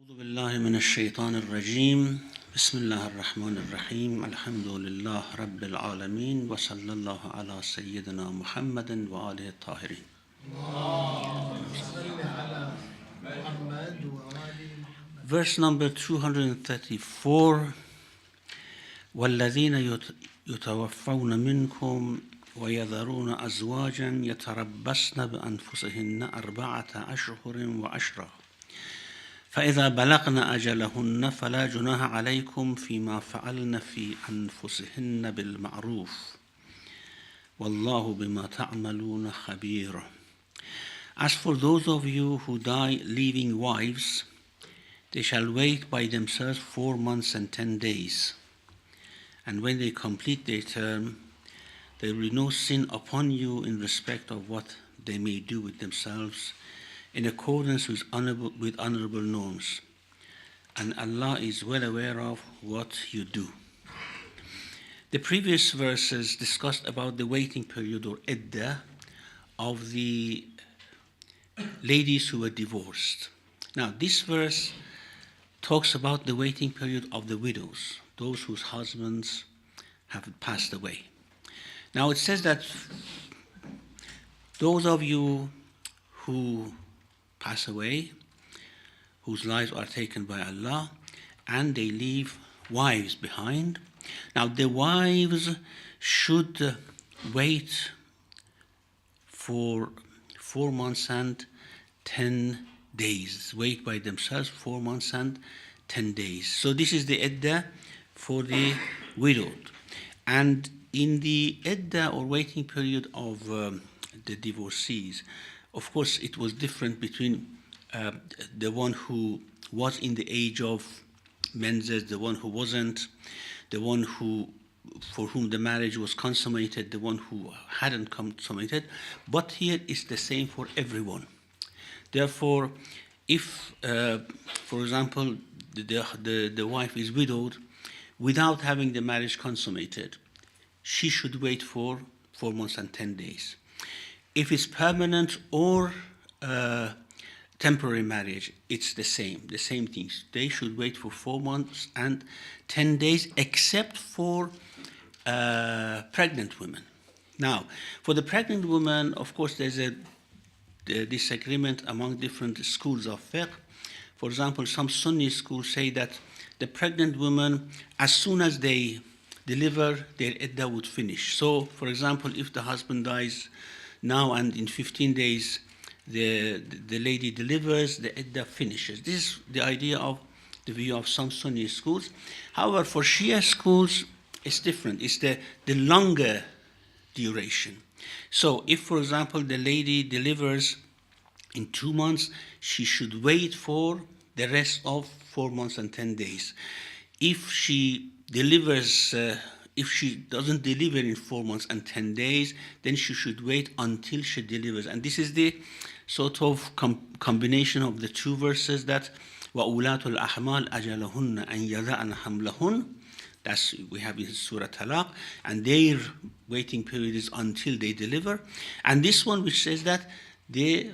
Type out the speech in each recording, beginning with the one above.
أعوذ بالله من الشيطان الرجيم بسم الله الرحمن الرحيم الحمد لله رب العالمين وصلى الله على سيدنا محمد وآله الطاهرين. Verse number 234 والذين يتوفون منكم ويذرون أزواجا يتربصن بأنفسهن 4 أشهر وعشرا فإذا بلغن أجلهن فلا جناح عليكم فيما فعلن في أنفسهن بالمعروف والله بما تعملون خبير. As for those of you who die leaving wives, they shall wait by themselves 4 months and 10 days. And when they complete their term, there will be no sin upon you in respect of what they may do with themselves, in accordance with honorable norms. And Allah is well aware of what you do. The previous verses discussed about the waiting period or iddah of the ladies who were divorced. Now this verse talks about the waiting period of the widows, those whose husbands have passed away. Now it says that those of you who pass away, whose lives are taken by Allah, and they leave wives behind. Now the wives should wait for 4 months and 10 days. Wait by themselves 4 months and 10 days. So this is the iddah for the widowed. And in the iddah or waiting period of the divorcees, of course, it was different between the one who was in the age of menses, the one who wasn't, the one who for whom the marriage was consummated, the one who hadn't consummated. But here it's the same for everyone. Therefore, if, for example, the wife is widowed without having the marriage consummated, she should wait for 4 months and 10 days. If it's permanent or temporary marriage, it's the same things. They should wait for 4 months and 10 days, except for pregnant women. Now, for the pregnant woman, of course, there's a disagreement among different schools of fiqh. For example, some Sunni schools say that the pregnant woman, as soon as they deliver, their iddah would finish. So, for example, if the husband dies now and in 15 days the lady delivers, the iddah finishes. This is the idea of the view of some Sunni schools. However, for Shia schools, it's different. It's the longer duration. So if, for example, the lady delivers in 2 months, she should wait for the rest of 4 months and 10 days. If she delivers if she doesn't deliver in 4 months and 10 days, then she should wait until she delivers. And this is the sort of combination of the two verses that وَأُولَاتُ الْأَحْمَالِ أَجَلَهُنَّ أَنْ يَضَعْنَ حَمْلَهُنَّ. That's we have in Surah Talaq, and their waiting period is until they deliver. And this one which says that the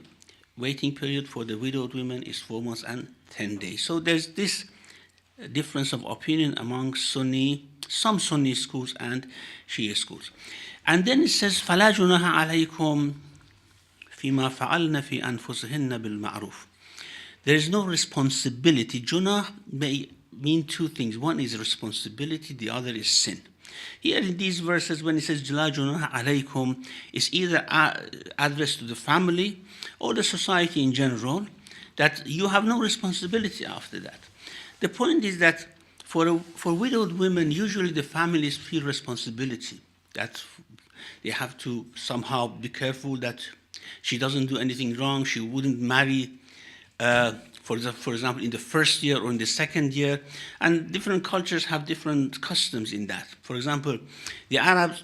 waiting period for the widowed women is 4 months and 10 days. So there's this difference of opinion among some Sunni schools and Shia schools. And then it says فَلَا جُنَاحَ عَلَيْكُمْ فِيمَا فَعَلْنَ فِي أَنفُسِهِنَّ بِالْمَعْرُوفِ. There is no responsibility. Junah may mean two things. One is responsibility, the other is sin. Here in these verses, when it says لَا جُنَاحَ عَلَيْكُمْ, it's either addressed to the family or the society in general, that you have no responsibility after that. The point is that for widowed women, usually the families feel responsibility, that they have to somehow be careful that she doesn't do anything wrong. She wouldn't marry, for example, in the first year or in the second year. And different cultures have different customs in that. For example, the Arabs,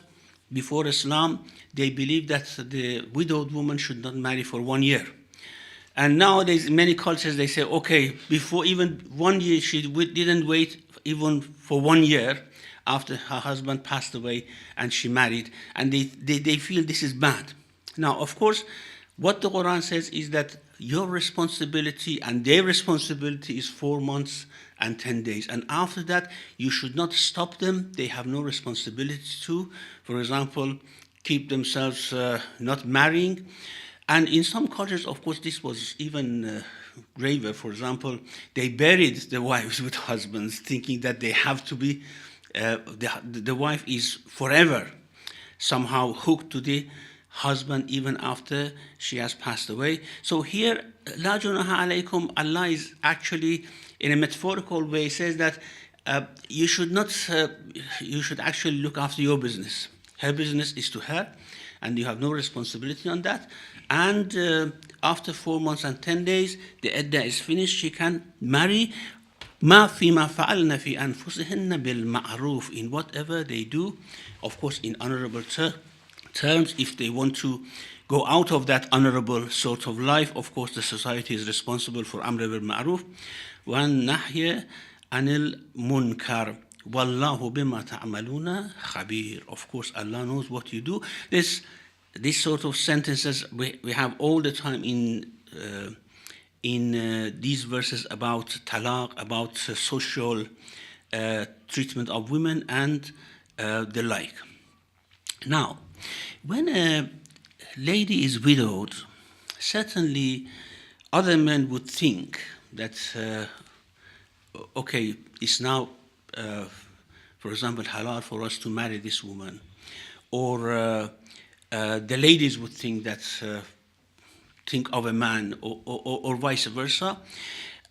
before Islam, they believed that the widowed woman should not marry for 1 year. And nowadays, in many cultures, they say, okay, before even 1 year, she didn't wait even for 1 year after her husband passed away and she married. And they feel this is bad. Now, of course, What the Quran says is that your responsibility and their responsibility is 4 months and 10 days. And after that, you should not stop them. They have no responsibility to, for example, keep themselves not marrying. And in some cultures, of course, this was even graver. For example, they buried the wives with husbands, thinking that they have to be, the wife is forever somehow hooked to the husband even after she has passed away. So here, La junaha alaykum, Allah is actually, in a metaphorical way, says that you should not, you should actually look after your business. Her business is to her, and you have no responsibility on that. And after 4 months and 10 days, the iddah is finished. She can marry ما فيما فعلن في أنفسهن بالمعروف, in whatever they do, of course in honorable terms. If they want to go out of that honorable sort of life, of course the society is responsible for أمر بالمعروف والنهي عن المنكر والله بما تعملون خبير. Of course Allah knows what you do. This sort of sentences we have all the time in these verses about talaq, about social treatment of women and the like. Now, when a lady is widowed, certainly other men would think that, okay, it's now, for example, halal for us to marry this woman. Or the ladies would think that, think of a man, or vice versa.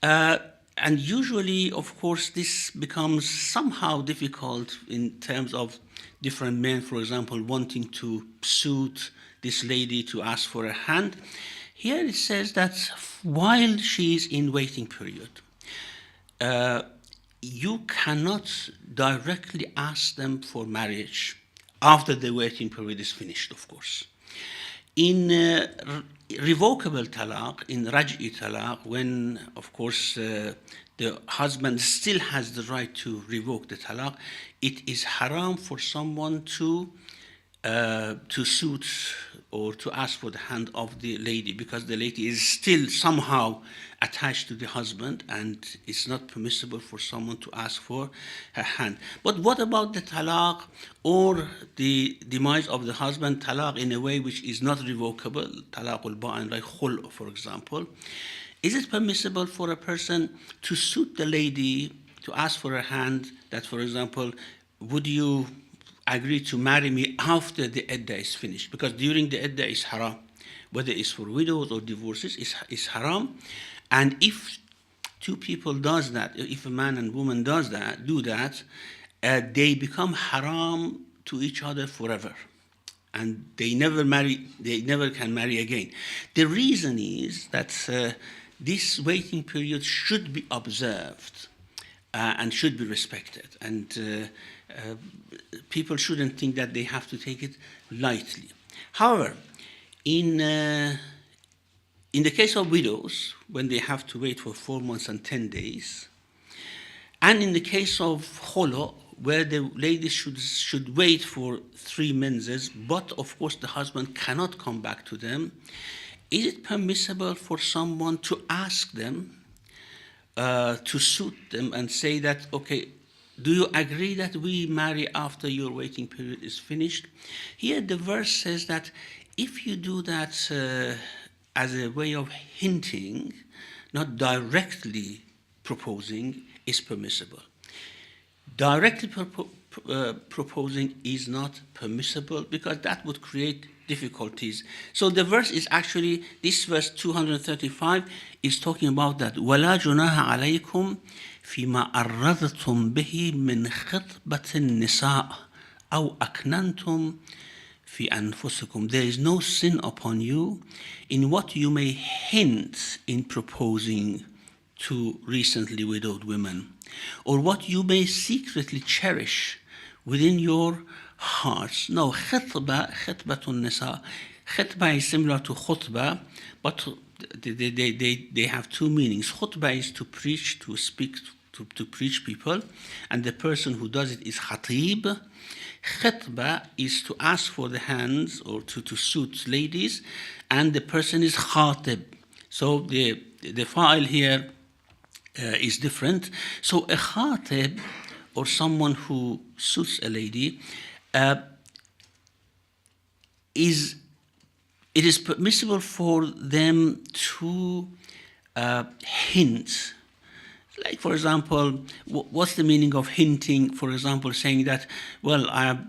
And usually, of course, this becomes somehow difficult in terms of different men, for example, wanting to suit this lady to ask for a hand. Here it says that while she is in waiting period, you cannot directly ask them for marriage after the waiting period is finished, of course. In revocable talaq, in raj'i talaq, when, of course, the husband still has the right to revoke the talaq, it is haram for someone to suit or to ask for the hand of the lady, because the lady is still somehow attached to the husband, and it's not permissible for someone to ask for her hand. But what about the talaq or the demise of the husband, talaq in a way which is not revocable, talaq al-ba'in, like khul, for example? Is it permissible for a person to suit the lady, to ask for her hand, that, for example, would you agree to marry me after the iddah is finished? Because during the iddah is haram. Whether it's for widows or divorces, is haram. And if two people does that, if a man and woman do that, they become haram to each other forever. And they never can marry again. The reason is that this waiting period should be observed and should be respected. And people shouldn't think that they have to take it lightly. However, in the case of widows, when they have to wait for 4 months and 10 days, and in the case of kholo, where the lady should wait for 3 menses, but of course the husband cannot come back to them, is it permissible for someone to ask them, to suit them and say that, okay, do you agree that we marry after your waiting period is finished? Here the verse says that if you do that as a way of hinting, not directly proposing, is permissible. Directly proposing is not permissible, because that would create difficulties. So the verse is actually, this verse 235 is talking about that. وَلَا جُنَاهَ عَلَيْكُمْ فِيمَا أَرَّضْتُمْ بِهِ مِنْ خِطْبَةِ النِّسَاءِ أَوْ أَكْنَنْتُمْ فِي أَنفُسِكُمْ. There is no sin upon you in what you may hint in proposing to recently widowed women, or what you may secretly cherish within your hearts. No, khitbatun nisa. Khitbah is similar to khutbah, but they have two meanings. Khutbah is to preach, to speak, to preach people, and the person who does it is khatib. Khitba is to ask for the hands or to suit ladies, and the person is khatib. So the file here is different. So a khatib, or someone who suits a lady, it is permissible for them to hint. Like, for example, what's the meaning of hinting? For example, saying that, well, I have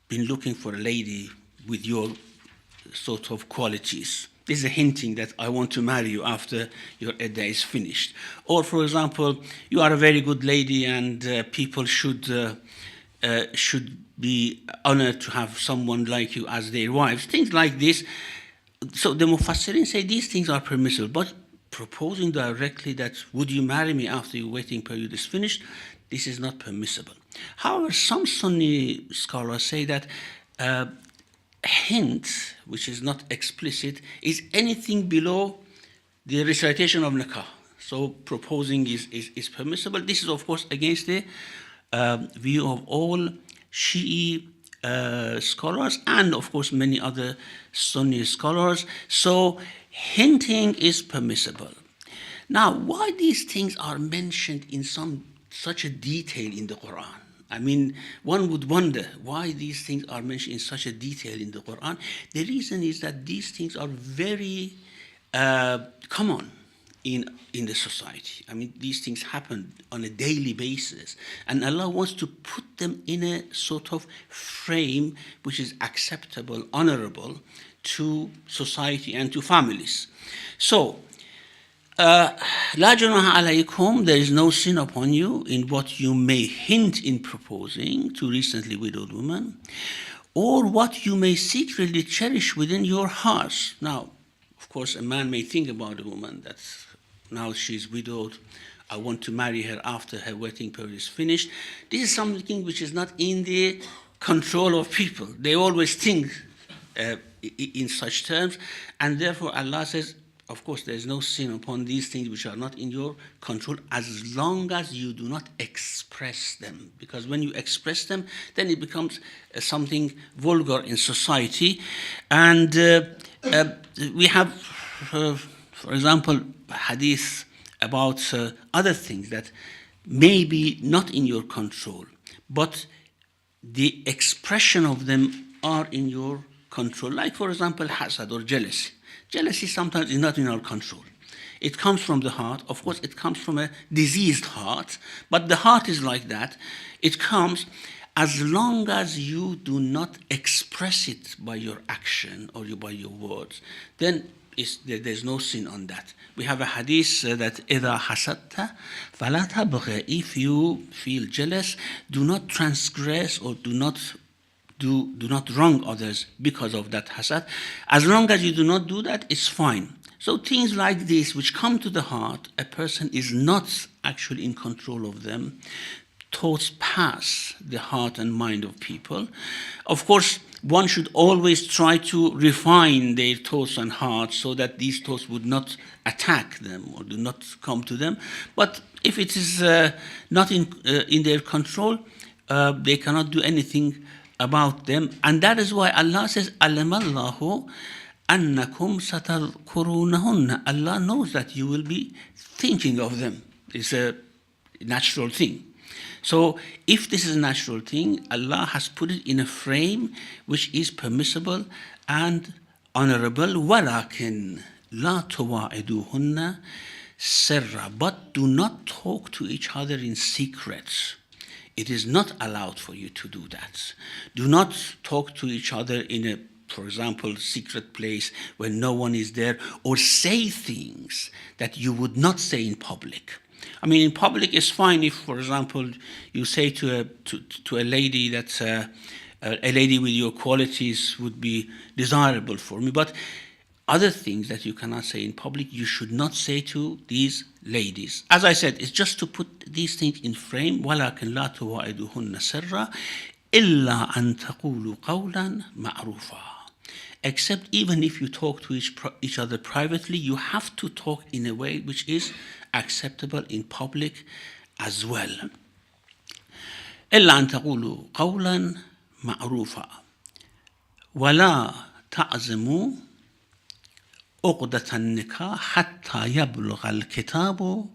been looking for a lady with your sort of qualities. This is a hinting that I want to marry you after your iddah is finished. Or, for example, you are a very good lady and people should be honored to have someone like you as their wives. Things like this. So the Mufassirin say these things are permissible, but proposing directly that, would you marry me after your waiting period is finished, this is not permissible. However, some Sunni scholars say that hint, which is not explicit, is anything below the recitation of nikah. So proposing is permissible. This is, of course, against the view of all Shi'i scholars and, of course, many other Sunni scholars. So hinting is permissible. Now, why these things are mentioned in such a detail in the Quran? I mean, one would wonder why these things are mentioned in such a detail in the Quran. The reason is that these things are very common in the society. I mean, these things happen on a daily basis, and Allah wants to put them in a sort of frame which is acceptable, honorable to society and to families. So, La junaha alaykum, there is no sin upon you in what you may hint in proposing to recently widowed women, or what you may secretly cherish within your hearts. Now, of course, a man may think about a woman that now she's widowed, I want to marry her after her waiting period is finished. This is something which is not in the control of people. They always think in such terms, and therefore Allah says, of course, there is no sin upon these things which are not in your control, as long as you do not express them. Because when you express them, then it becomes something vulgar in society. And we have, for example, hadith about other things that may be not in your control, but the expression of them are in your control. Like, for example, hasad or jealousy. Jealousy sometimes is not in our control. It comes from the heart. Of course, it comes from a diseased heart, but the heart is like that. It comes as long as you do not express it by your action or by your words, then there's no sin on that. We have a hadith that إِذَا حَسَدْتَ فَلَا تَبْغِ. If you feel jealous, do not transgress or do not wrong others because of that hasad. As long as you do not do that, it's fine. So things like this which come to the heart, a person is not actually in control of them. Thoughts pass the heart and mind of people. Of course, one should always try to refine their thoughts and hearts so that these thoughts would not attack them or do not come to them. But if it is not in their control, they cannot do anything about them. And that is why Allah says, Alamallahu annakum satadhkurunahunna. Allah knows that you will be thinking of them. It's a natural thing. So if this is a natural thing, Allah has put it in a frame which is permissible and honorable. وَلَكِنْ لَا تُوَاعِدُوهُنَّ سِرًّا. But do not talk to each other in secret. It is not allowed for you to do that. Do not talk to each other in a, for example, secret place where no one is there, or say things that you would not say in public. I mean, in public it's fine if, for example, you say to a lady that a lady with your qualities would be desirable for me, but other things that you cannot say in public, you should not say to these ladies. As I said, it's just to put these things in frame. وَلَكِنْ لَا تُوَاعِدُهُنَّ سِرًّا إِلَّا أَن تَقُولُوا قَوْلًا مَعْرُوفًا. Except even if you talk to each other privately, you have to talk in a way which is acceptable in public as well. إِلَّا أَن تَقُولُوا قَوْلًا معروفا ولا تعزموا عقدة النكاح حتى يبلغ الكتاب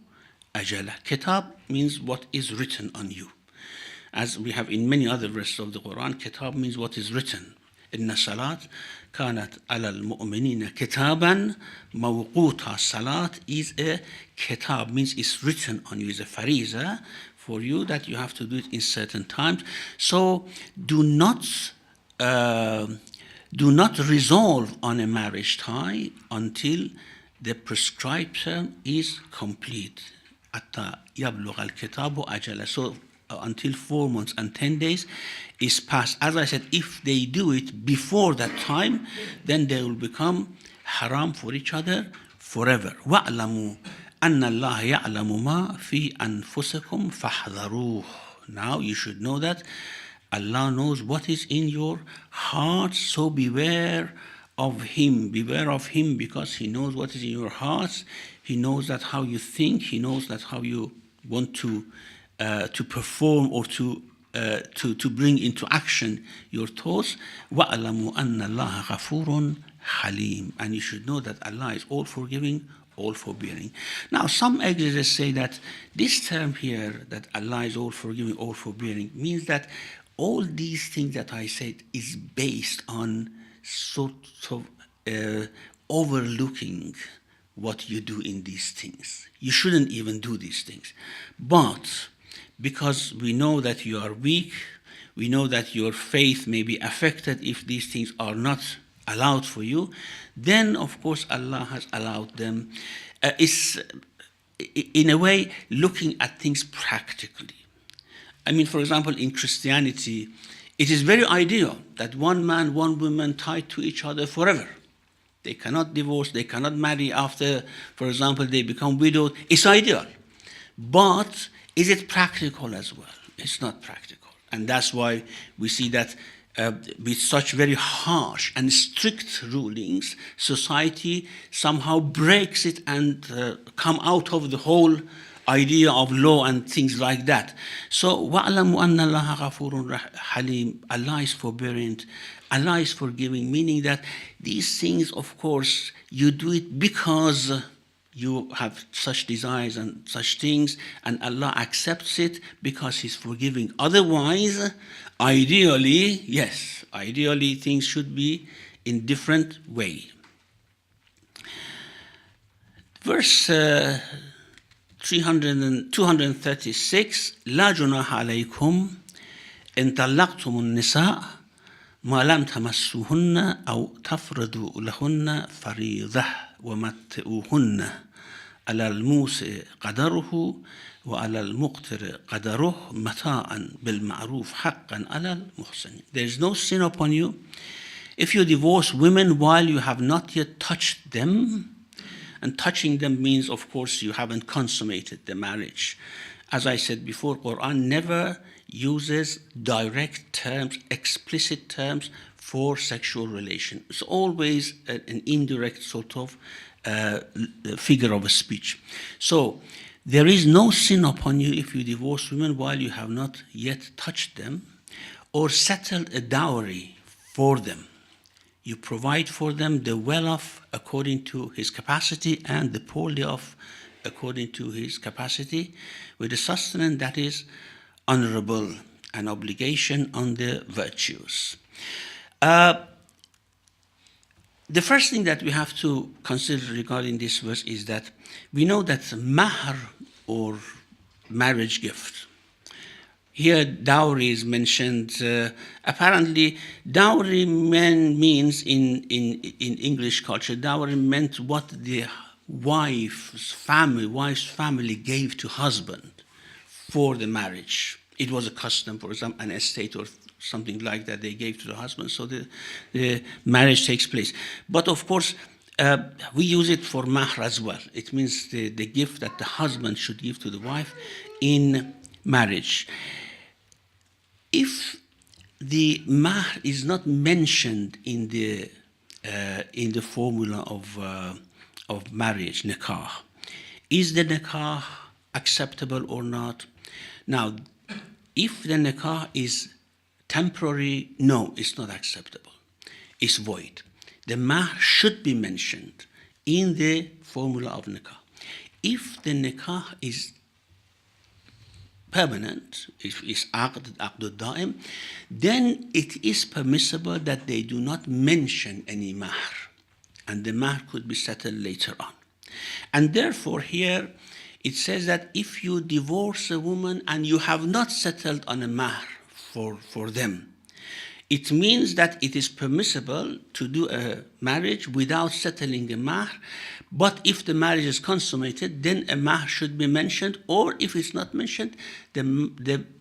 أجله. Kitab means what is written on you. As we have in many other verses of the Quran, kitab means what is written. إن الصلاة كانت على المؤمنين كتابا موقوتا. Salat is a kitab, means it's written on you, is a fariza for you that you have to do it in certain times. So do not resolve on a marriage tie until the prescribed term is complete. حتى يبلغ الكتاب أجله. So until 4 months and 10 days is passed. As I said, if they do it before that time, then they will become haram for each other forever. وَاعْلَمُوا أَنَّ اللَّهَ يَعْلَمُ مَا فِي أَنفُسِكُمْ فَاحْذَرُوهُ. Now you should know that Allah knows what is in your hearts, so beware of Him. Beware of Him because He knows what is in your hearts. He knows that how you think. He knows that how you want to perform or to bring into action your thoughts. وَأَلَمُوا أَنَّ اللَّهَ غَفُورٌ حَلِيمٌ. And you should know that Allah is all forgiving, all forbearing. Now, some exegetes say that this term here, that Allah is all forgiving, all forbearing, means that all these things that I said is based on sort of overlooking what you do in these things. You shouldn't even do these things. But because we know that you are weak, we know that your faith may be affected if these things are not allowed for you, then of course Allah has allowed them. It's in a way looking at things practically. I mean, for example, in Christianity, it is very ideal that one man, one woman tied to each other forever. They cannot divorce, they cannot marry after, for example, they become widowed. It's ideal. But is it practical as well? It's not practical. And that's why we see that with such very harsh and strict rulings, society somehow breaks it and come out of the whole idea of law and things like that. So, وَأَعْلَمُوا أَنَّ اللَّهَ غَفُورٌ حَلِيمٌ. Allah is forbearing, Allah is forgiving, meaning that these things, of course, you do it because you have such desires and such things, and Allah accepts it because He's forgiving. Otherwise, ideally, yes, ideally things should be in different way. Verse 236, لا جناح عليكم إن طلقتم النساء ما لم تمسوهن أو تفرضوا لهن فريضة ومتئوهن على الموسع قدره وعلى المقتر قدره متاعا بالمعروف حقا على المحسن. There is no sin upon you if you divorce women while you have not yet touched them. And touching them means, of course, you haven't consummated the marriage. As I said before, Quran never uses direct terms, explicit terms for sexual relation. It's always an indirect sort of figure of speech. So there is no sin upon you if you divorce women while you have not yet touched them or settled a dowry for them. You provide for them the well-off according to his capacity and the poorly off according to his capacity, with a sustenance that is honorable, an obligation on the virtues. The first thing that we have to consider regarding this verse is that we know that mahr or marriage gift, here dowry is mentioned. Apparently, dowry means in English culture, dowry meant what the wife's family gave to husband for the marriage. It was a custom, for example, an estate or something like that they gave to the husband, so the marriage takes place. But of course, we use it for mahr as well. It means the gift that the husband should give to the wife in marriage. If the mahr is not mentioned in the formula of marriage, nikah, is the nikah acceptable or not? Now, if the nikah is temporary, no, it's not acceptable. It's void. The mahr should be mentioned in the formula of nikah. If the nikah is permanent, if it's aqd da'im, then it is permissible that they do not mention any mahr, and the mahr could be settled later on. And therefore here it says that if you divorce a woman and you have not settled on a mahr for them, it means that it is permissible to do a marriage without settling a mahr, but if the marriage is consummated, then a mahr should be mentioned, or if it's not mentioned,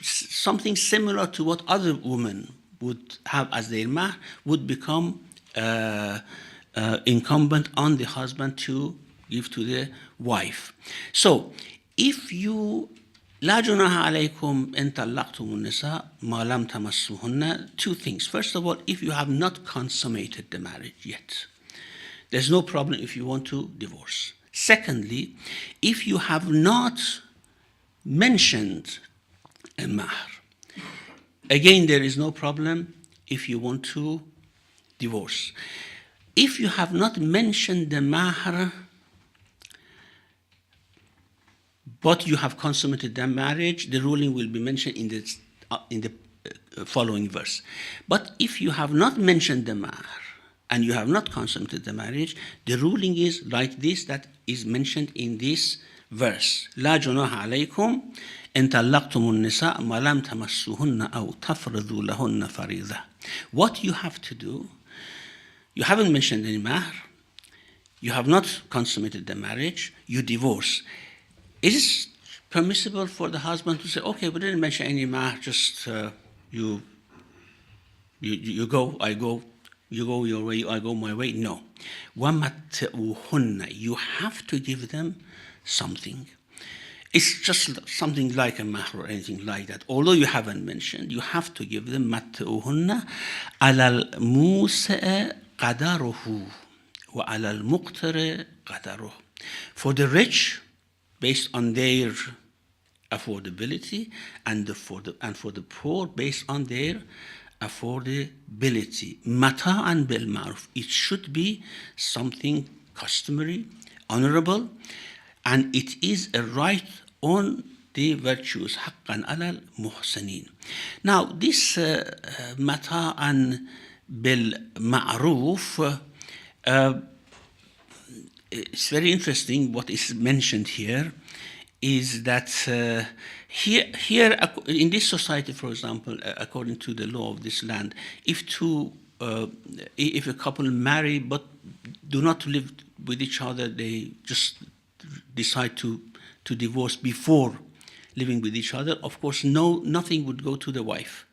something similar to what other women would have as their mahr would become incumbent on the husband to give to the wife. So, if you لا جناح عليكم إن طلقتم النساء ما لم تمسوهن, two things. First of all, if you have not consummated the marriage yet, there's no problem if you want to divorce. Secondly, if you have not mentioned a mahr, again, there is no problem if you want to divorce. If you have not mentioned the mahr, but you have consummated the marriage, the ruling will be mentioned in the following verse. But if you have not mentioned the mahr and you have not consummated the marriage, the ruling is like this that is mentioned in this verse. لا جناح عليكم إن طلقتم النساء ما لم تمسوهن أو تفرضوا لهن فريضة. What you have to do, you haven't mentioned any mahr, you have not consummated the marriage, you divorce. It is permissible for the husband to say, okay, we didn't mention any mahr, just you go, I go, you go your way, I go my way. No. وَمَتِّعُوهُنَّ, you have to give them something. It's just something like a mahr or anything like that. Although you haven't mentioned, you have to give them مَتِّعُوهُنَّ عَلَى الْمُوسِعِ قَدَرُهُ وَعَلَى الْمُقْتِرِ قَدَرُهُ. For the rich, based on their affordability, and for the poor, based on their affordability. Mata'an bil ma'ruf. It should be something customary, honorable, and it is a right on the virtues. Haqqan alal muhsinin. Now, this mata'an bil ma'ruf, it's very interesting. What is mentioned here is that here in this society, for example, according to the law of this land, if a couple marry but do not live with each other, they just decide to divorce before living with each other, of course nothing would go to the wife.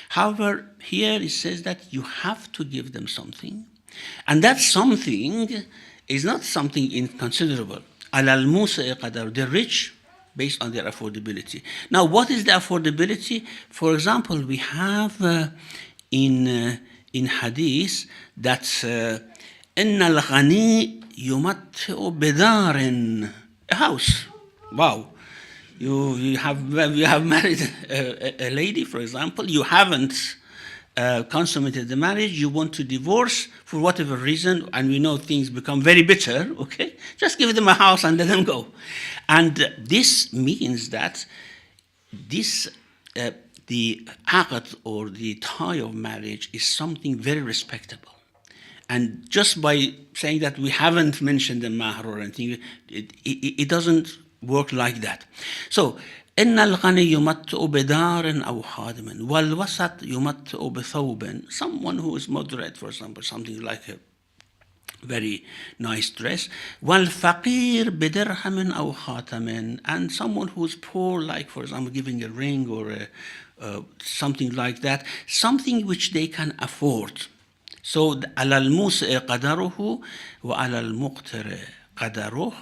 However, here it says that you have to give them something, and that something is not something inconsiderable. Alal musa qadar, the rich, based on their affordability. Now, what is the affordability? For example, we have in hadith that inna al-ghani yumatti'u bidarin, a house. Wow. You have married a lady, for example. You haven't consummated the marriage, you want to divorce for whatever reason, and we know things become very bitter, okay? Just give them a house and let them go. And this means that the aqd, or the tie of marriage, is something very respectable. And just by saying that we haven't mentioned the mahr or anything, it doesn't work like that. So, إن الغني يمتع بدار أو خادم والوسط يمتع بثوب. Someone who is moderate, for example, something like a very nice dress. والفقير بدرهم أو خاتم. And someone who is poor, like, for example, giving a ring or something like that, something which they can afford. So على الموسع قدره وعلى المقتر قدره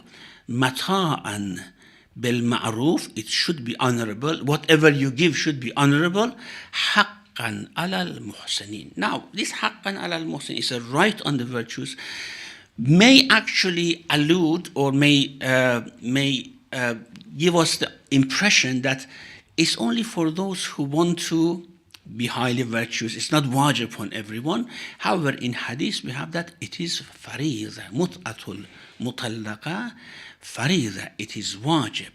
متاعا بالمعروف, it should be honorable. Whatever you give should be honorable. حقا على المحسنين. Now, this حقا على المحسنين is a right on the virtues, may actually allude or may give us the impression that it's only for those who want to be highly virtuous. It's not wajib upon everyone. However, in hadith we have that it is fariza, mut'atul mutallaqa, fariza, it is wajib.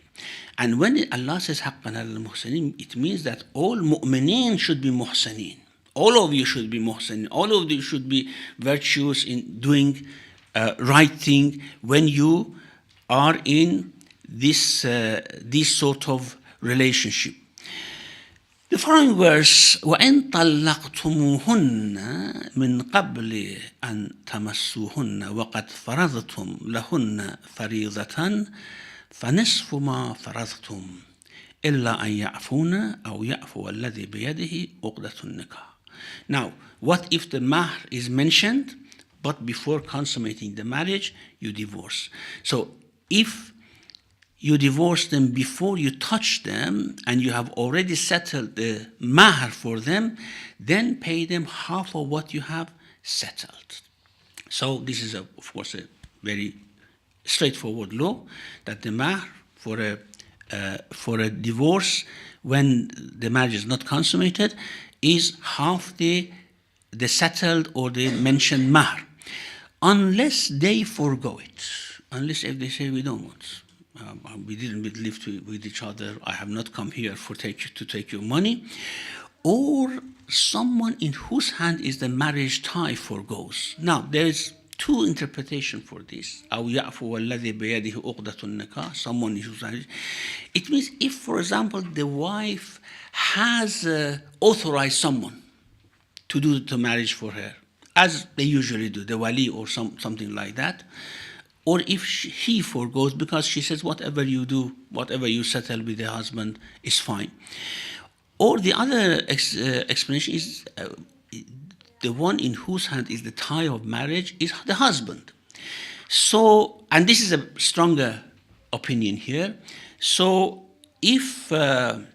And when Allah says haqqan al-muhsinin, it means that all mu'mineen should be muhsinin. All of you should be muhsinin. All of you should be virtuous in doing right thing when you are in this sort of relationship. The following verse: وَإِن طَلَّقْتُمُوهُنَّ مِنْ قَبْلِ أَن تَمَسُّوهُنَّ وَقَدْ فَرَضْتُمْ لَهُنَّ فَرِيضَةً فَنِصْفُ مَا فَرَضْتُمْ إِلَّا أَن يَعْفُونَ أَوْ يَعْفُوَ الَّذِي بِيَدِهِ عُقْدَةُ النِّكَاحِ. Now, what if the mahr is mentioned, but before consummating the marriage, you divorce? So, if you divorce them before you touch them and you have already settled the mahr for them, then pay them half of what you have settled. So this is, of course, a very straightforward law, that the mahr for a divorce when the marriage is not consummated is half the settled or the mentioned mahr, unless they forego it. Unless if they say we don't want. We didn't live with each other. I have not come here to take your money. Or someone in whose hand is the marriage tie forgoes. Now, there is two interpretations for this. أو يعفو الذي بيده عقدة النكاح. Someone in whose hand. It means if, for example, the wife has authorized someone to do the marriage for her, as they usually do, the wali or something like that. Or if he forgoes because she says, whatever you do, whatever you settle with the husband is fine. Or the other explanation is the one in whose hand is the tie of marriage is the husband. So, and this is a stronger opinion here. So, if the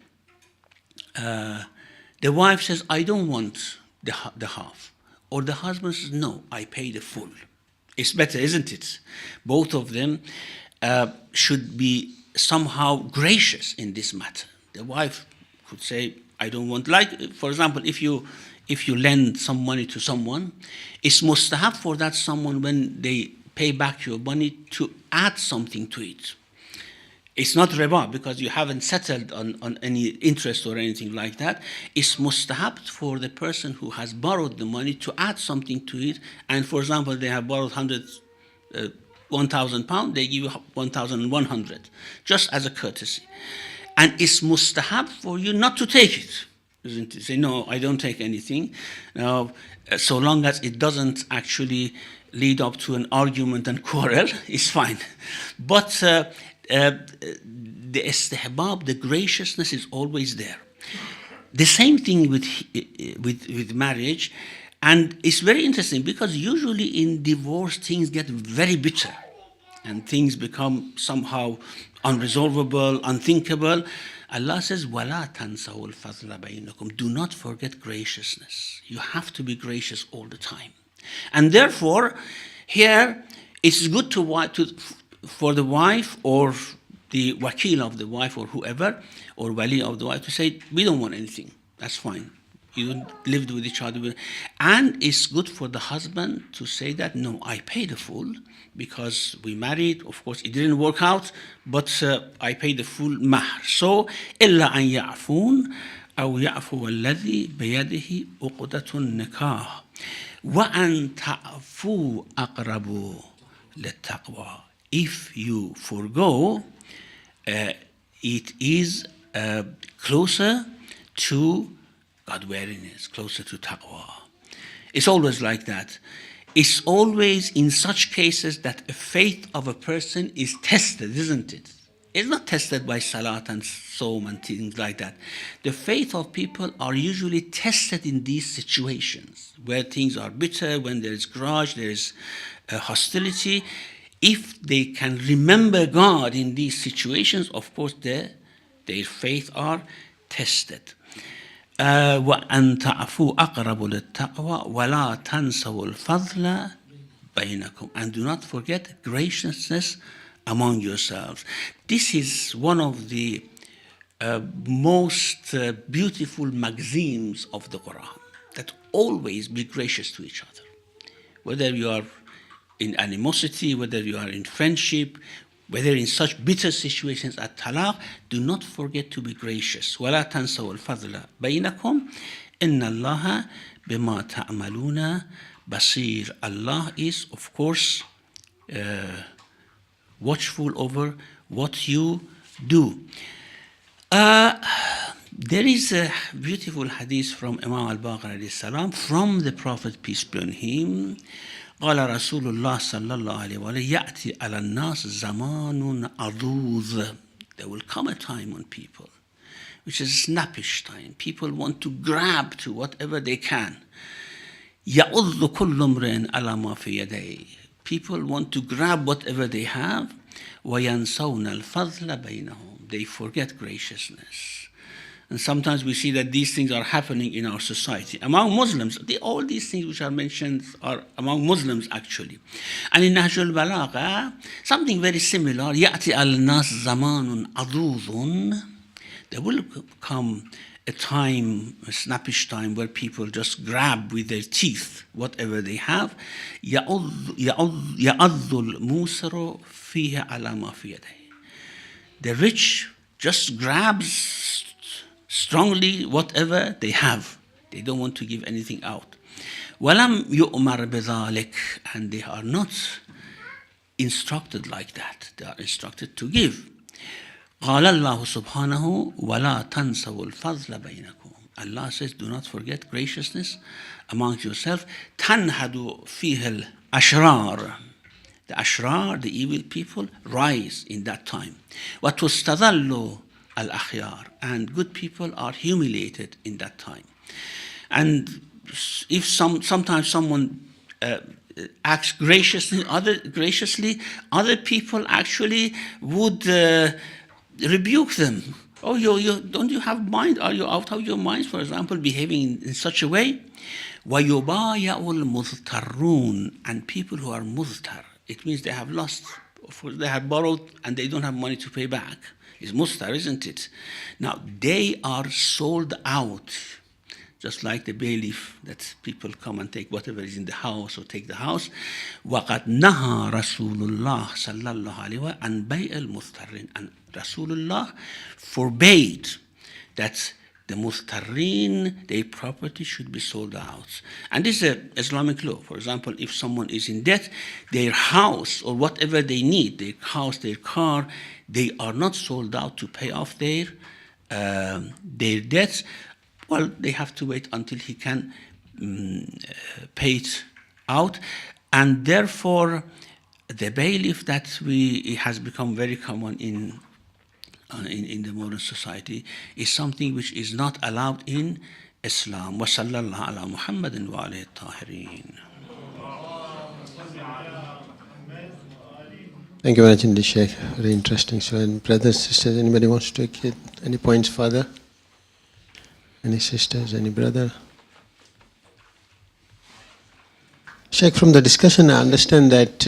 wife says, I don't want the half, or the husband says, no, I pay the full. It's better, isn't it? Both of them should be somehow gracious in this matter. The wife could say, I don't want, like, for example, if you lend some money to someone, it's mustahab for that someone, when they pay back your money, to add something to it. It's not riba because you haven't settled on any interest or anything like that. It's mustahab for the person who has borrowed the money to add something to it. And for example, they have borrowed 1,000 pounds, they give you 1,100, just as a courtesy. And it's mustahab for you not to take it. Isn't it? Say, no, I don't take anything. Now, so long as it doesn't actually lead up to an argument and quarrel, it's fine. But the istihbab, the graciousness is always there. The same thing with marriage, and it's very interesting because usually in divorce things get very bitter and things become somehow unresolvable, unthinkable. Allah says, وَلَا تَنْسَوُا الْفَضْلَ بَيْنَكُمْ. Do not forget graciousness. You have to be gracious all the time. And therefore, here it's good for the wife or the wakil of the wife or whoever, or wali of the wife, to say, we don't want anything. That's fine. You lived with each other. And it's good for the husband to say that, no, I pay the full because we married. Of course, it didn't work out, but I paid the full mahr. So, إِلَّا أَن يَعْفُونَ أَوْ يَعْفُوَ الَّذِي بِيَدِهِ عُقْدَةُ النِّكَاحِ وَأَن تَعْفُوا أَقْرَبُ لِلتَّقْوَى. If you forgo, it is closer to God-wariness, closer to taqwa. It's always like that. It's always in such cases that the faith of a person is tested, isn't it? It's not tested by salat and sawm and things like that. The faith of people are usually tested in these situations where things are bitter, when there is grudge, there is hostility. If they can remember God in these situations, of course, their faith are tested. وَأَن تَعْفُوا أَقْرَبُ لِلتَّقْوَى وَلَا تَنْسَوُا الْفَضْلَ بَيْنَكُمْ. And do not forget graciousness among yourselves. This is one of the most beautiful maxims of the Quran, that always be gracious to each other. Whether you are in animosity, whether you are in friendship, whether in such bitter situations at talaq, do not forget to be gracious. وَلَا تَنْسَوْا الْفَضْلَ بَيْنَكُمْ إِنَّ اللَّهَ بِمَا تَعْمَلُونَ بَصِيرٌ. Allah is, of course, watchful over what you do. There is a beautiful hadith from Imam al-Baqir alayhi salam, from the Prophet, peace be on him. قال رسول الله صلى الله عليه وسلم يأتي على الناس زمان عضوض. There will come a time on people which is a snappish time. People want to grab to whatever they can. يعض كل امرئ على ما في يديه. People want to grab whatever they have. وينسون الفضل بينهم. They forget graciousness. And sometimes we see that these things are happening in our society. Among Muslims, all these things which are mentioned are among Muslims actually. And in Nahj al-Balagha, something very similar, يَأْتِي عَلَى النَّاسِ زَمَانٌ عَضُوضٌ. There will come a time, a snappish time, where people just grab with their teeth whatever they have. يَعَضُّ الْمُوسَرُ فِيهَ عَلَى مَا فِي يَدَيْهِ. The rich just grabs strongly whatever they have. They don't want to give anything out. وَلَمْ يُؤْمَرْ بِذَلِكَ. And they are not instructed like that. They are instructed to give. قال الله سبحانه ولا تنسوا الفضل بينكم. Allah says, do not forget graciousness amongst yourself. تنهد فيه الأشرار. The ashrar, the evil people, rise in that time. وتستذل al-akhyar, and good people are humiliated in that time. And if sometimes someone acts graciously, other people actually would rebuke them. Oh, don't you have mind? Are you out of your minds, for example, behaving in such a way? وَيُبَايَعُ الْمُضْطَرُّونَ. And people who are muztar, it means they have lost, of course, they have borrowed and they don't have money to pay back. It's mustar, isn't it? Now, they are sold out, just like the bailiff, that people come and take whatever is in the house or take the house. وَقَدْ نَهَى رَسُولُ اللَّهِ صَلَّى اللَّهُ عَلَيْهِ وَسَلَّمَ عَنْ بَيْعِ الْمُضْطَرِّينَ. And Rasulullah forbade that the mustarrin, their property should be sold out. And this is an Islamic law. For example, if someone is in debt, their house or whatever they need, their house, their car, they are not sold out to pay off their debts. Well, they have to wait until he can pay it out. And therefore, the bailiff that it has become very common in the modern society is something which is not allowed in Islam. وَصَلَّى اللَّهُ عَلَى مُحَمَّدٍ وَعَلَيْهِ الطَّاهِرِينَ. Thank you very much indeed, Sheikh. Very interesting. So, and brothers, sisters, anybody wants to take any points further? Any sisters, any brother? Sheikh, from the discussion I understand that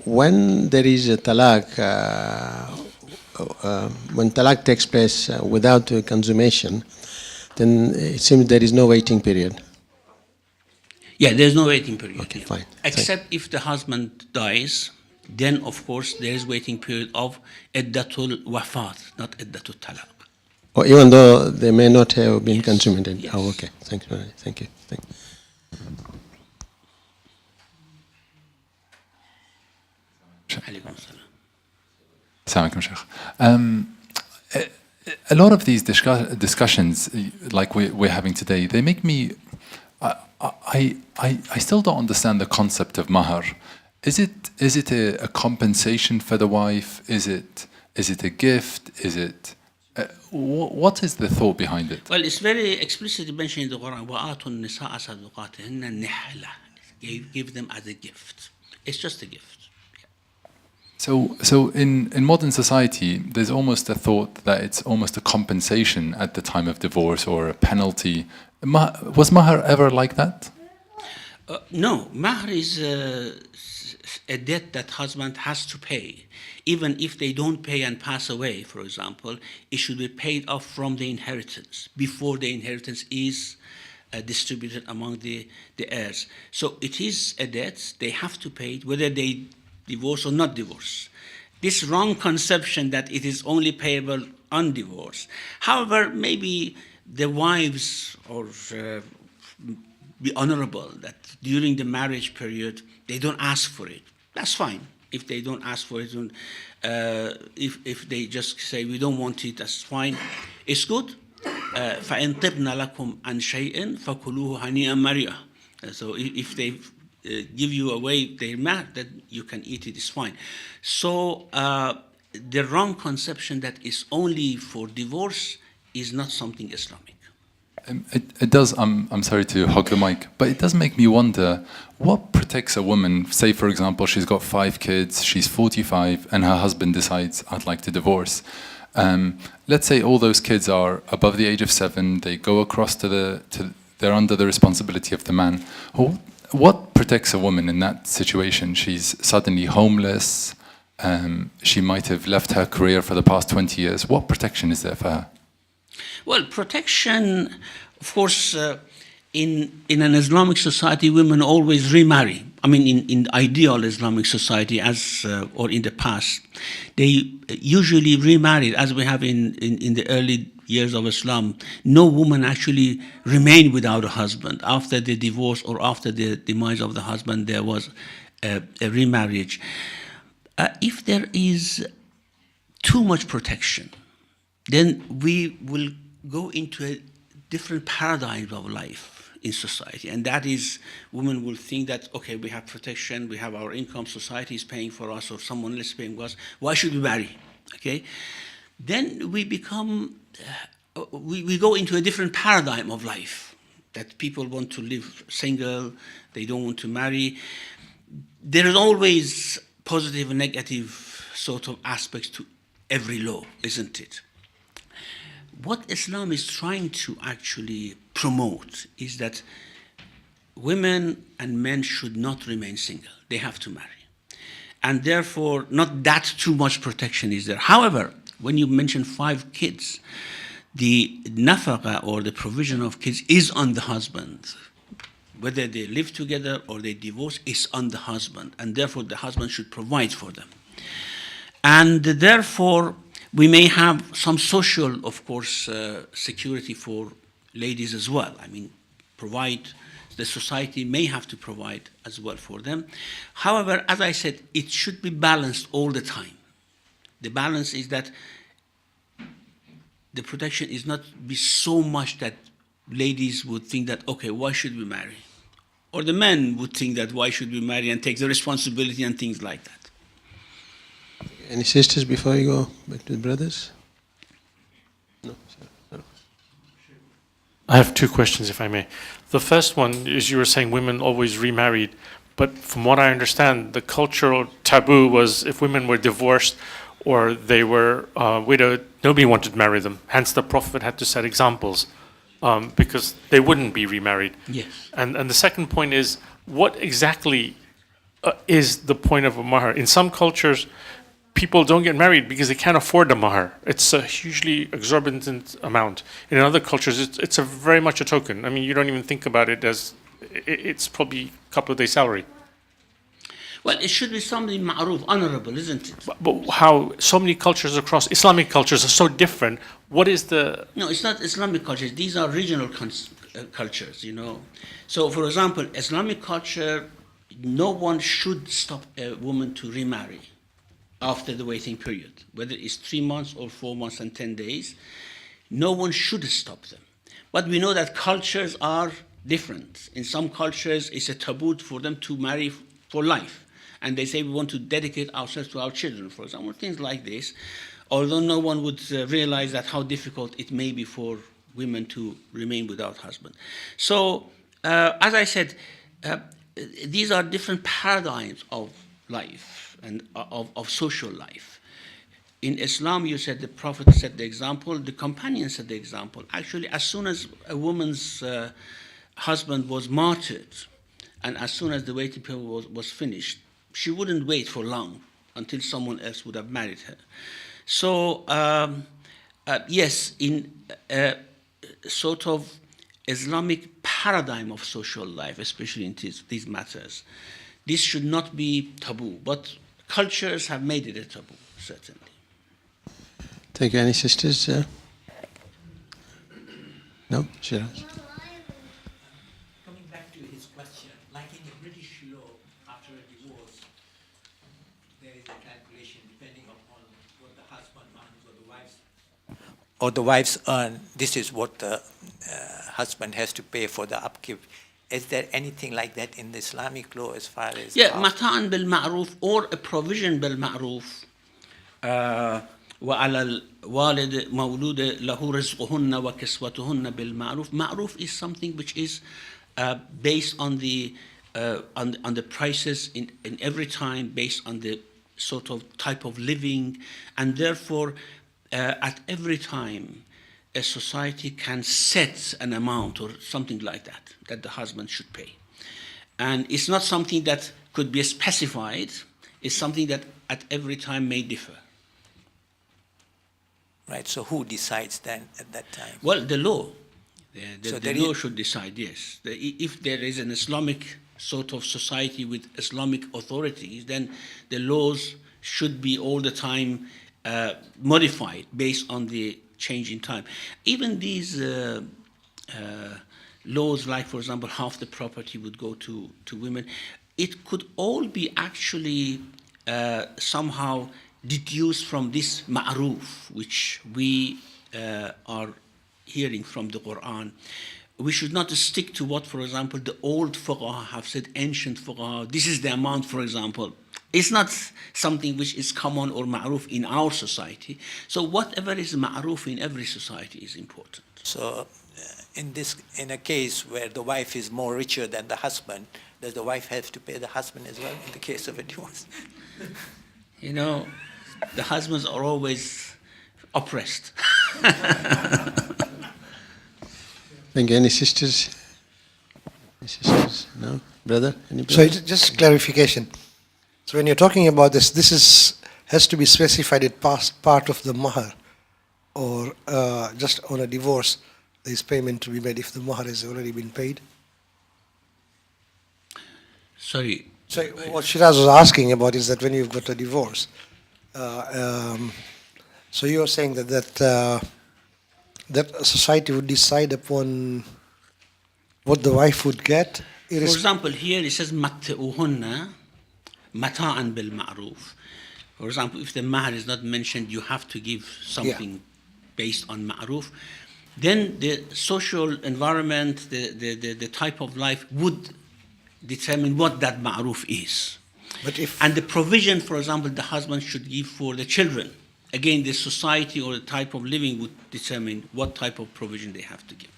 when there is a talaq, when talaq takes place without consummation, then it seems there is no waiting period. Yeah, there's no waiting period. Okay, fine. Except if the husband dies, then of course there is waiting period of iddatul wafat, not iddatul talaq. Or even though they may not have been consummated. Yes. Oh, okay. Thank you. Thank you. Thank you. Assalamu alaikum, Sheikh. A lot of these discussions, like we're having today, they make me. I still don't understand the concept of mahar. Is it a compensation for the wife? Is it a gift? Is it what is the thought behind it? Well, it's very explicitly mentioned in the Quran. وَآتُوا النِّسَاءَ صَدُقَاتِهِنَّ نِحْلَةً. Give them as a gift. It's just a gift. So in modern society, there's almost a thought that it's almost a compensation at the time of divorce or a penalty. Was mahar ever like that? No, mahr is a debt that husband has to pay. Even if they don't pay and pass away, for example, it should be paid off from the inheritance before the inheritance is distributed among the heirs. So it is a debt, they have to pay it, whether they divorce or not divorce. This wrong conception that it is only payable on divorce. However, maybe the wives or be honorable that during the marriage period they don't ask for it. That's fine. If they don't ask for it, if they just say we don't want it, that's fine. It's good. فَإِن طِبْنَ لَكُمْ عَنْ شَيْءٍ فَكُلُوهُ هَنِيئًا مَرِيئًا. So if they give you away their mat, then you can eat it, it's fine. So the wrong conception that is only for divorce is not something Islamic. It does, I'm sorry to hog the mic, but it does make me wonder, what protects a woman? Say, for example, she's got 5 kids, she's 45, and her husband decides, I'd like to divorce. Let's say all those kids are above the age of 7, they go across they're under the responsibility of the man. What protects a woman in that situation? She's suddenly homeless, she might have left her career for the past 20 years. What protection is there for her? Well, protection, of course, in an Islamic society, women always remarry. I mean, in the ideal Islamic society, or in the past, they usually remarried, as we have in the early years of Islam. No woman actually remained without a husband. After the divorce or after the demise of the husband, there was a remarriage. If there is too much protection, then we will go into a different paradigm of life in society. And that is, women will think that, okay, we have protection, we have our income, society is paying for us, or someone else is paying for us, why should we marry? Okay? Then we become, we go into a different paradigm of life, that people want to live single, they don't want to marry. There is always positive and negative sort of aspects to every law, isn't it? What Islam is trying to actually promote is that women and men should not remain single. They have to marry. And therefore, not that too much protection is there. However, when you mention 5 kids, the nafaqa, or the provision of kids, is on the husband. Whether they live together or they divorce, is on the husband. And therefore, the husband should provide for them. And therefore, we may have some social, of course, security for ladies as well. I mean, the society may have to provide as well for them. However, as I said, it should be balanced all the time. The balance is that the protection is not be so much that ladies would think that, okay, why should we marry? Or the men would think that, why should we marry, and take the responsibility and things like that. Any sisters before you go back to the brothers? No. I have 2 questions, if I may. The first one is, you were saying women always remarried, but from what I understand, the cultural taboo was if women were divorced or they were widowed, nobody wanted to marry them. Hence, the Prophet had to set examples because they wouldn't be remarried. Yes. And the second point is, what exactly is the point of a mahar? In some cultures, people don't get married because they can't afford the mahar. It's a hugely exorbitant amount. In other cultures, it's very much a token. I mean, you don't even think about it as, it's probably a couple of days' salary. Well, it should be something ma'ruf, honorable, isn't it? But how so many cultures across, Islamic cultures are so different, what is the... No, it's not Islamic cultures. These are regional cultures, you know. So, for example, Islamic culture, no one should stop a woman to remarry after the waiting period, whether it's 3 months or 4 months and 10 days. No one should stop them. But we know that cultures are different. In some cultures, it's a taboo for them to marry for life. And they say we want to dedicate ourselves to our children, for example, things like this. Although no one would realize that how difficult it may be for women to remain without husband. So, as I said, these are different paradigms of life and of social life. In Islam, you said the Prophet set the example, the companions set the example. Actually, as soon as a woman's husband was martyred, and as soon as the waiting period was finished, she wouldn't wait for long until someone else would have married her. So, yes, in sort of Islamic paradigm of social life, especially in these matters, this should not be taboo, but cultures have made it a taboo, certainly. Thank you. Any sisters? No? Shiraz? Coming back to his question, like in the British law, after a divorce, there is a calculation depending upon what the husband earns or the wives earn. This is what the husband has to pay for the upkeep. Is there anything like that in the Islamic law as far as... Yeah, mata'an bil ma'ruf, or a provision bil ma'ruf. وعلى الوالد مولود له رزقهن وكسوتهن بالمعروف. Ma'ruf is something which is based on the prices in every time, based on the sort of type of living, and therefore at every time a society can set an amount or something like that the husband should pay. And it's not something that could be specified, it's something that at every time may differ. Right, so who decides then at that time? Well, the law. So The law should decide, yes. If there is an Islamic sort of society with Islamic authorities, then the laws should be all the time modified based on the change in time. Even these laws, like, for example, half the property would go to women, it could all be actually somehow deduced from this ma'ruf, which we are hearing from the Quran. We should not stick to what, for example, the old fuqaha have said, ancient fuqaha, this is the amount, for example. It's not something which is common or ma'ruf in our society. So whatever is ma'ruf in every society is important. So in a case where the wife is more richer than the husband, does the wife have to pay the husband as well in the case of a divorce? You know, the husbands are always oppressed. Thank you. Any sisters? Any sisters? No? Brother? Any So brother? just clarification. So when you're talking about this has to be specified as part of the mahar, or just on a divorce, there is payment to be made if the mahar has already been paid? Sorry. So what Shiraz was asking about is that when you've got a divorce, so you're saying that society would decide upon what the wife would get? For example, here it says مَتِّئُهُنَّ مَتَاعًا بِالْمَعْرُوفِ. For example, if the mahar is not mentioned, you have to give something based on ma'ruf. Then the social environment, the type of life would determine what that ma'ruf is. And the provision, for example, the husband should give for the children. Again, the society or the type of living would determine what type of provision they have to give.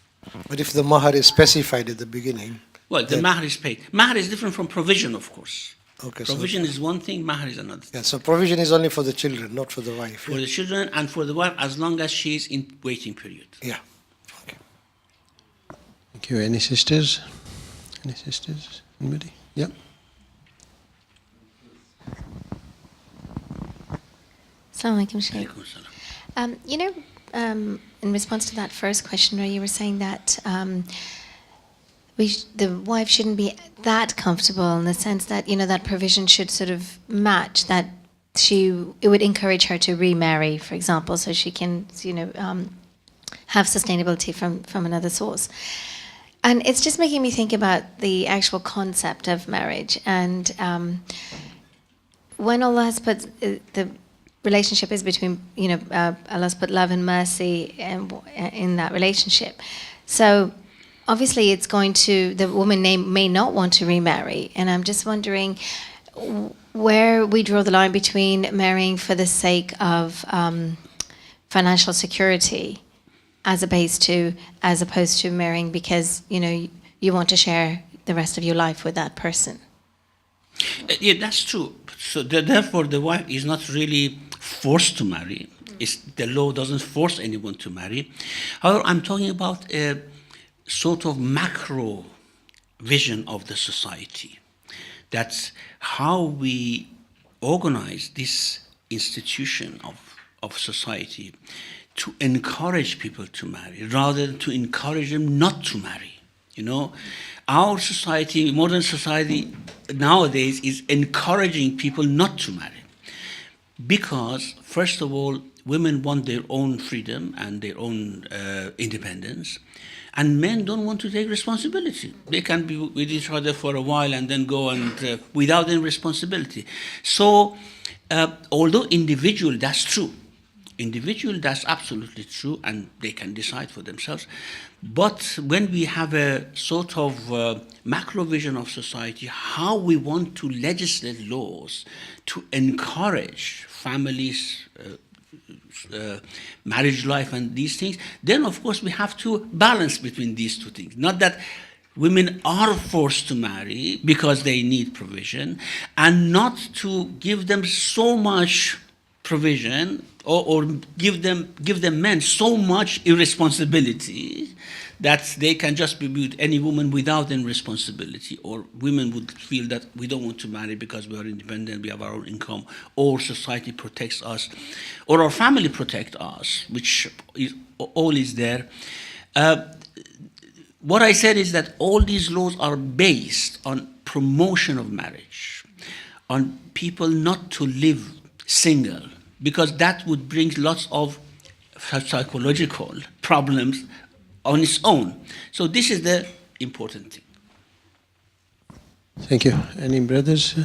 But if the mahar is specified at the beginning... Well, the mahar is paid. Mahar is different from provision, of course. Okay, provision is one thing, mahar is another thing. Yeah, so provision is only for the children, not for the wife. For the children and for the wife, as long as she is in waiting period. Yeah. Okay. Thank you. Any sisters? Any sisters? Anybody? Yeah. Assalamu alaikum, Shaykh. In response to that first question where you were saying that the wife shouldn't be that comfortable in the sense that, that provision should sort of match, that it would encourage her to remarry, for example, so she can, have sustainability from another source. And it's just making me think about the actual concept of marriage. And when Allah has put the relationship is between, Allah's put love and mercy in that relationship. So obviously the woman may not want to remarry. And I'm just wondering where we draw the line between marrying for the sake of financial security as opposed to marrying because, you want to share the rest of your life with that person. Yeah, that's true. So therefore, the wife is not really forced to marry. The law doesn't force anyone to marry. However, I'm talking about a sort of macro vision of the society. That's how we organize this institution of society to encourage people to marry rather than to encourage them not to marry. You know, our society, modern society nowadays is encouraging people not to marry because, first of all, women want their own freedom and their own independence, and men don't want to take responsibility. They can be with each other for a while and then go and without any responsibility. So, although individual, that's true. Individual, that's absolutely true, and they can decide for themselves. But when we have a sort of macro vision of society, how we want to legislate laws to encourage families, marriage life and these things, then of course we have to balance between these two things. Not that women are forced to marry because they need provision, and not to give them so much provision or give them men so much irresponsibility that they can just be with any woman without any responsibility, or women would feel that we don't want to marry because we are independent, we have our own income, or society protects us, or our family protect us, which is, all is there. What I said is that all these laws are based on promotion of marriage, on people not to live single, because that would bring lots of psychological problems on its own. So this is the important thing. Thank you. Any brothers?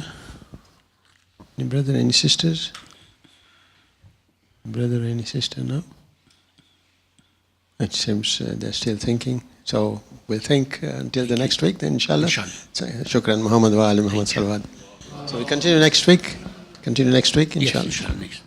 Any brother, any sisters? Brother, any sister? No? It seems they're still thinking. So we'll think until the next week then, inshallah. Inshallah. Shukran, Muhammad wa ali Muhammad salawat. So we continue next week. Inshallah. Yes, inshallah. Next.